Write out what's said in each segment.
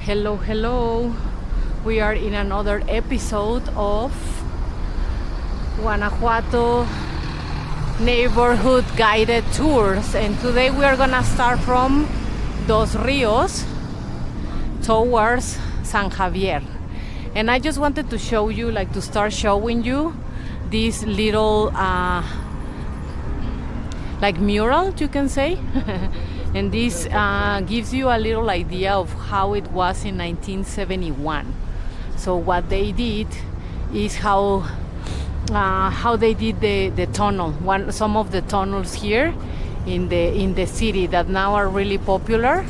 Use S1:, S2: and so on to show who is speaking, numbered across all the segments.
S1: Hello, hello. We are in another episode of Guanajuato neighborhood guided tours, and today we are gonna start from Dos Ríos towards San Javier. And I just wanted to show you, like to start showing you this little like mural, you can say. And this gives you a little idea of how it was in 1971. So what they did is how they did the tunnel. Some of the tunnels here in the city that now are really popular.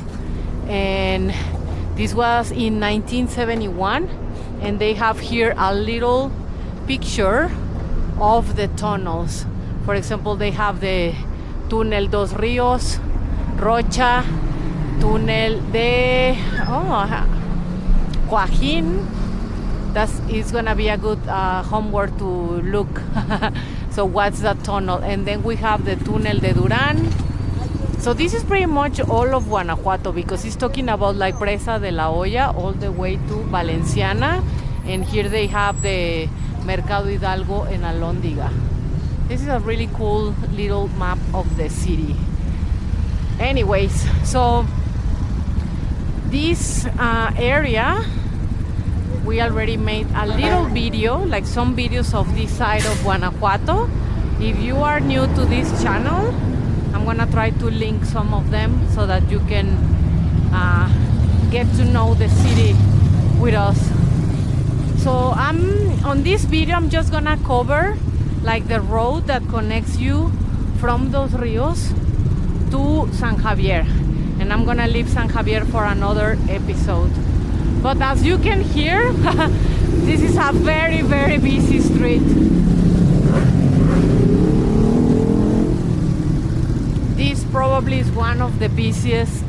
S1: And this was in 1971, and they have here a little picture of the tunnels. For example, they have the Túnel Dos Ríos, Rocha, Túnel de Coajín. It's gonna be a good homework to look. So what's that tunnel? And then we have the Túnel de Durán. So this is pretty much all of Guanajuato, because it's talking about like Presa de la Hoya all the way to Valenciana, and here they have the Mercado Hidalgo and Alhóndiga. This is a really cool little map of the city. Anyways, so this area, we already made a little video, like some videos of this side of Guanajuato. If you are new to this channel, I'm gonna try to link some of them so that you can get to know the city with us. So on this video, I'm just gonna cover like the road that connects you from Dos Ríos to San Javier, and I'm gonna leave San Javier for another episode. But as you can hear, this is a very, very busy street. This probably is one of the busiest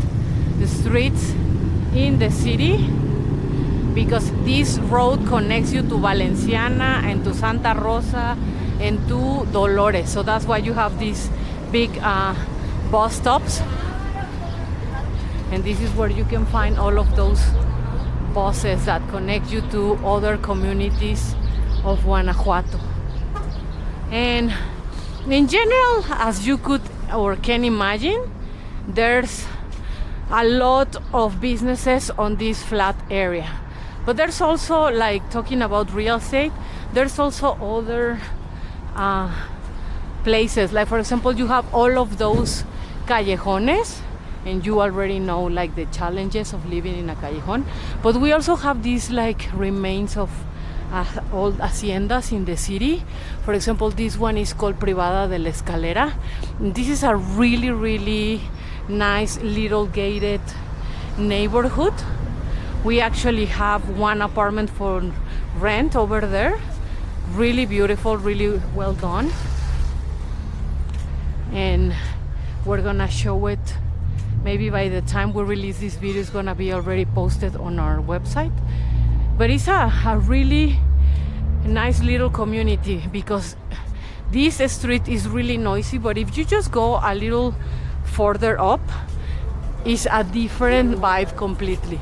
S1: streets in the city, because this road connects you to Valenciana and to Santa Rosa and to Dolores. So that's why you have these big bus stops, and this is where you can find all of those buses that connect you to other communities of Guanajuato. And in general, as you could or can imagine, there's a lot of businesses on this flat area. But there's also, like talking about real estate, there's also other places. Like for example, you have all of those callejones, and you already know like the challenges of living in a callejon. But we also have these like remains of old haciendas in the city. For example, this one is called Privada de la Escalera. This is a really, really nice little gated neighborhood. We actually have one apartment for rent over there. Really beautiful, really well done. And we're gonna show it. Maybe by the time we release this video, it's gonna be already posted on our website. But it's a really nice little community, because this street is really noisy, but if you just go a little further up, it's a different vibe completely.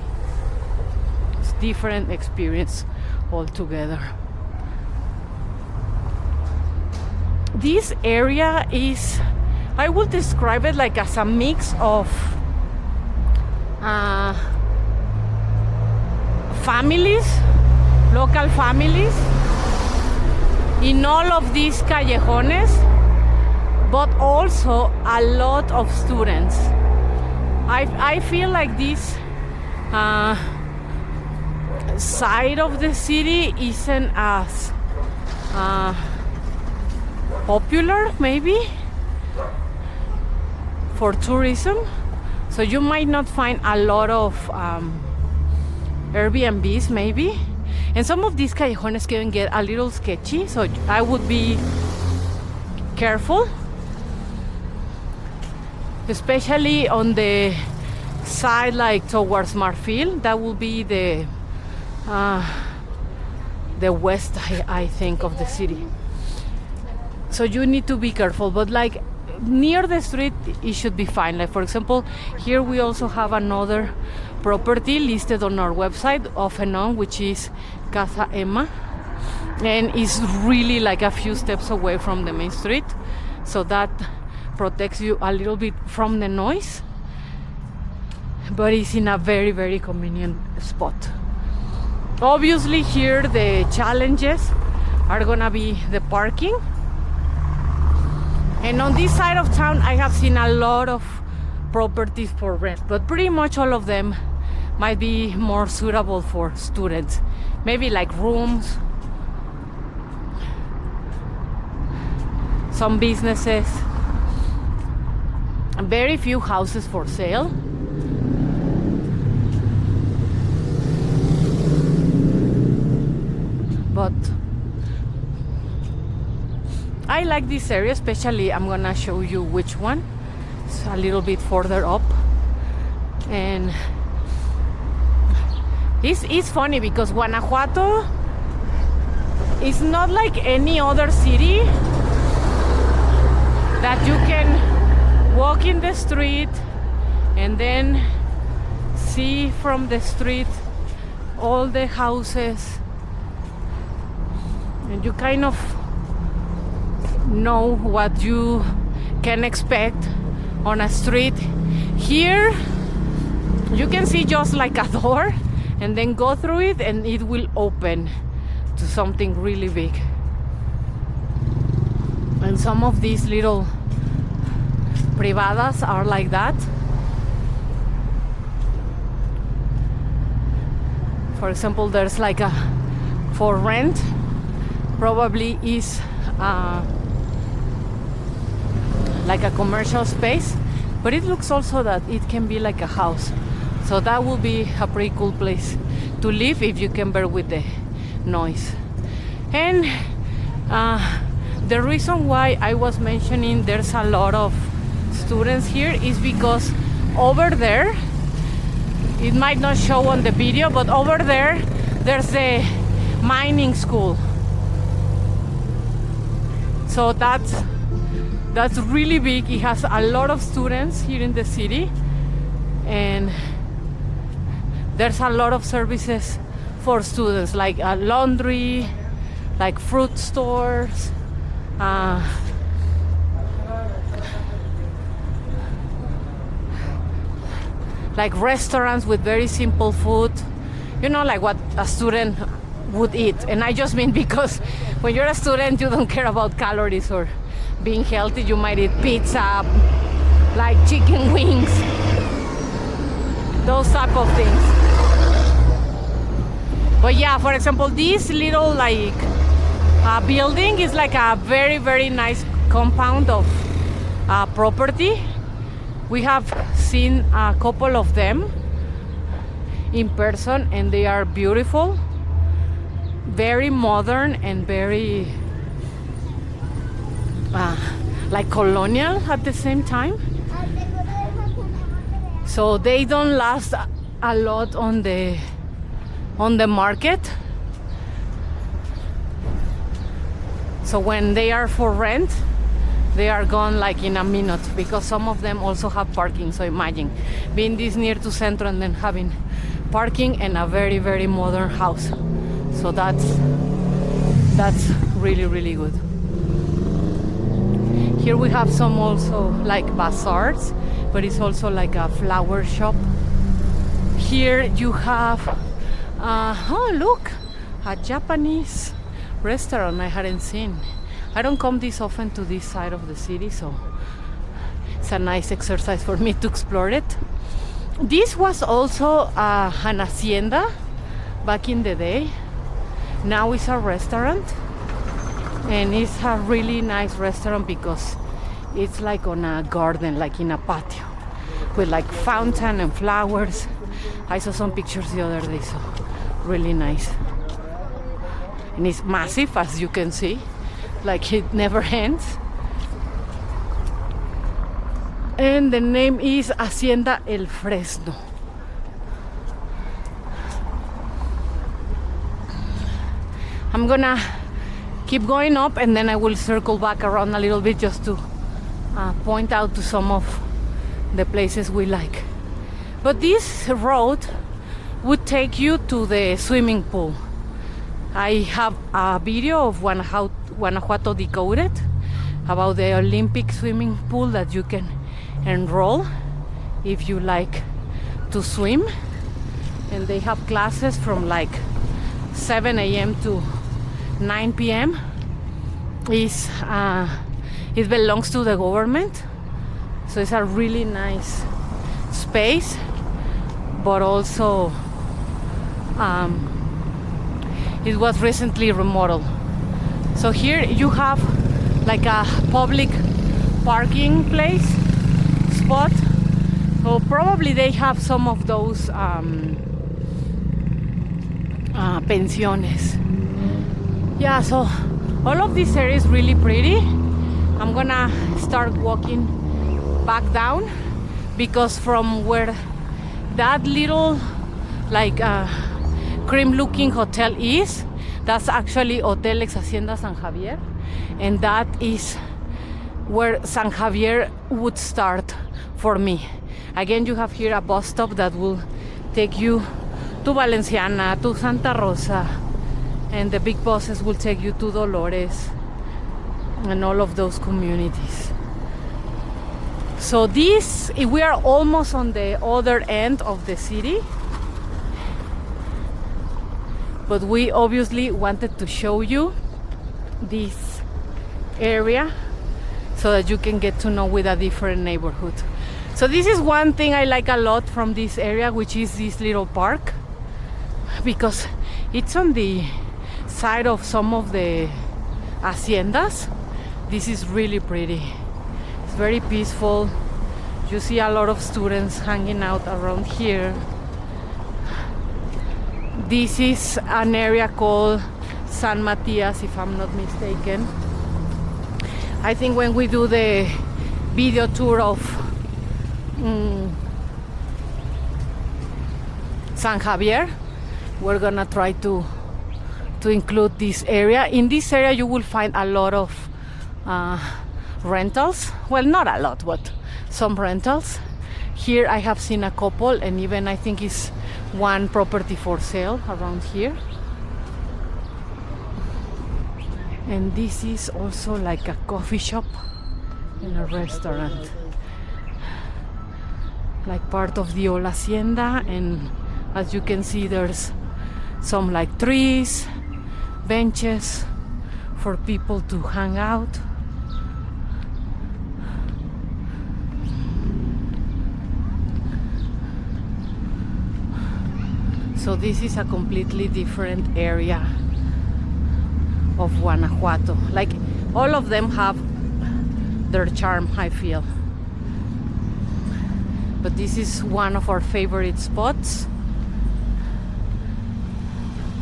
S1: It's different experience altogether. This area is, I would describe it like as a mix of families, local families, in all of these callejones, but also a lot of students. I feel like this side of the city isn't as popular, maybe, for tourism. So you might not find a lot of Airbnbs maybe, and some of these callejones can get a little sketchy, so I would be careful, especially on the side like towards Marfil. That will be the west, I think, of the city. So you need to be careful, but like near the street it should be fine. Like for example, here we also have another property listed on our website off and on, which is Casa Emma, and it's really like a few steps away from the main street, so that protects you a little bit from the noise, but it's in a very, very convenient spot. Obviously here the challenges are gonna be the parking, and on this side of town I have seen a lot of properties for rent, but pretty much all of them might be more suitable for students, maybe like rooms, some businesses, very few houses for sale. But I like this area, especially I'm gonna show you which one. It's a little bit further up, and it's funny because Guanajuato is not like any other city that you can walk in the street and then see from the street all the houses, and you kind of know what you can expect on a street. Here you can see just like a door and then go through it and it will open to something really big. And some of these little privadas are like that. For example, there's like a for rent, probably is like a commercial space, but it looks also that it can be like a house, so that will be a pretty cool place to live if you can bear with the noise. And the reason why I was mentioning there's a lot of students here is because over there, it might not show on the video, but over there there's a mining school, so that's really big. It has a lot of students here in the city, and there's a lot of services for students, like laundry, like fruit stores, like restaurants with very simple food, you know, like what a student would eat. And I just mean because when you're a student, you don't care about calories or being healthy. You might eat pizza, like chicken wings, those type of things. But yeah, for example, this little like building is like a very, very nice compound of property. We have seen a couple of them in person and they are beautiful, very modern and very like colonial at the same time. So they don't last a lot on the market. So when they are for rent, they are gone like in a minute, because some of them also have parking. So imagine being this near to Centro and then having parking and a very, very modern house. So that's really, really good. Here we have some also like bazaars, but it's also like a flower shop. Here you have oh look, a Japanese restaurant I hadn't seen. I don't come this often to this side of the city, so it's a nice exercise for me to explore it. This was also an hacienda back in the day. Now it's a restaurant, and it's a really nice restaurant because it's like on a garden, like in a patio, with like fountain and flowers. I saw some pictures the other day, so really nice. And it's massive, as you can see, like it never ends. And the name is Hacienda El Fresno. I'm gonna keep going up and then I will circle back around a little bit just to point out to some of the places we like. But this road would take you to the swimming pool. I have a video of Guanajuato Decoded about the Olympic swimming pool that you can enroll if you like to swim. And they have classes from like 7 a.m. to 9 p.m. It belongs to the government, so it's a really nice space, but also it was recently remodeled. So here you have like a public parking place spot. So probably they have some of those pensiones. Yeah, so all of this area is really pretty. I'm gonna start walking back down because from where that little like cream looking hotel is, that's actually Hotel Ex Hacienda San Javier, and that is where San Javier would start for me. Again, you have here a bus stop that will take you to Valenciana, to Santa Rosa, and the big buses will take you to Dolores and all of those communities. So we are almost on the other end of the city, but we obviously wanted to show you this area so that you can get to know with a different neighborhood. So this is one thing I like a lot from this area, which is this little park, because it's on the side of some of the haciendas. This is really pretty. It's very peaceful. You see a lot of students hanging out around here. This is an area called San Matias, if I'm not mistaken. I think when we do the video tour of San Javier, we're gonna try to include this area. In this area you will find a lot of rentals. Well, not a lot, but some rentals. Here I have seen a couple, and even I think is one property for sale around here. And this is also like a coffee shop and a restaurant, like part of the old hacienda. And as you can see, there's some like trees, benches for people to hang out. So this is a completely different area of Guanajuato. Like, all of them have their charm, I feel. But this is one of our favorite spots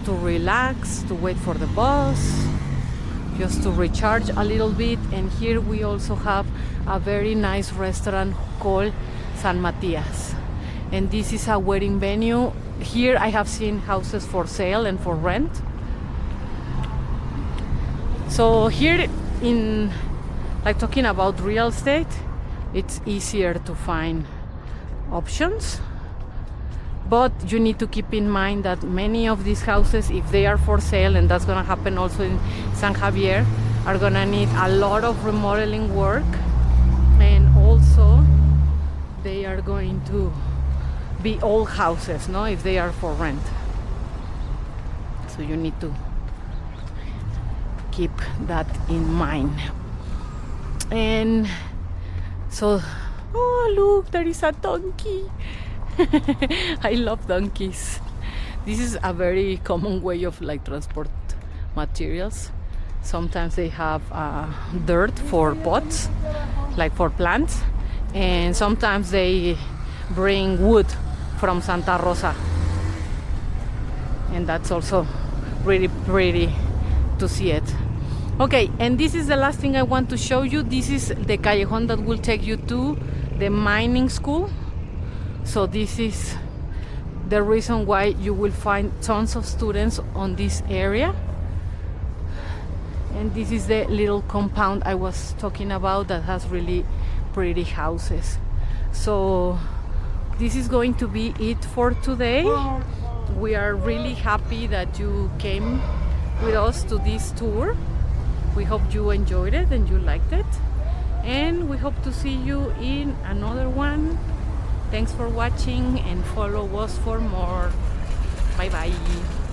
S1: to relax, to wait for the bus, just to recharge a little bit. And here we also have a very nice restaurant called San Matias. And this is a wedding venue. Here I have seen houses for sale and for rent. So here in, like, talking about real estate, it's easier to find options. But you need to keep in mind that many of these houses, if they are for sale, and that's gonna happen also in San Javier, are gonna need a lot of remodeling work, and also they are going to be old houses, no, if they are for rent. So you need to keep that in mind. And so, oh look, there is a donkey. I love donkeys. This is a very common way of like transport materials. Sometimes they have dirt for pots, like for plants, and sometimes they bring wood from Santa Rosa, and that's also really pretty to see it. Okay, and this is the last thing I want to show you. This is the callejon that will take you to the mining school. So this is the reason why you will find tons of students on this area. And this is the little compound I was talking about that has really pretty houses. So this is going to be it for today. We are really happy that you came with us to this tour. We hope you enjoyed it and you liked it, and we hope to see you in another one. Thanks for watching and follow us for more. Bye bye.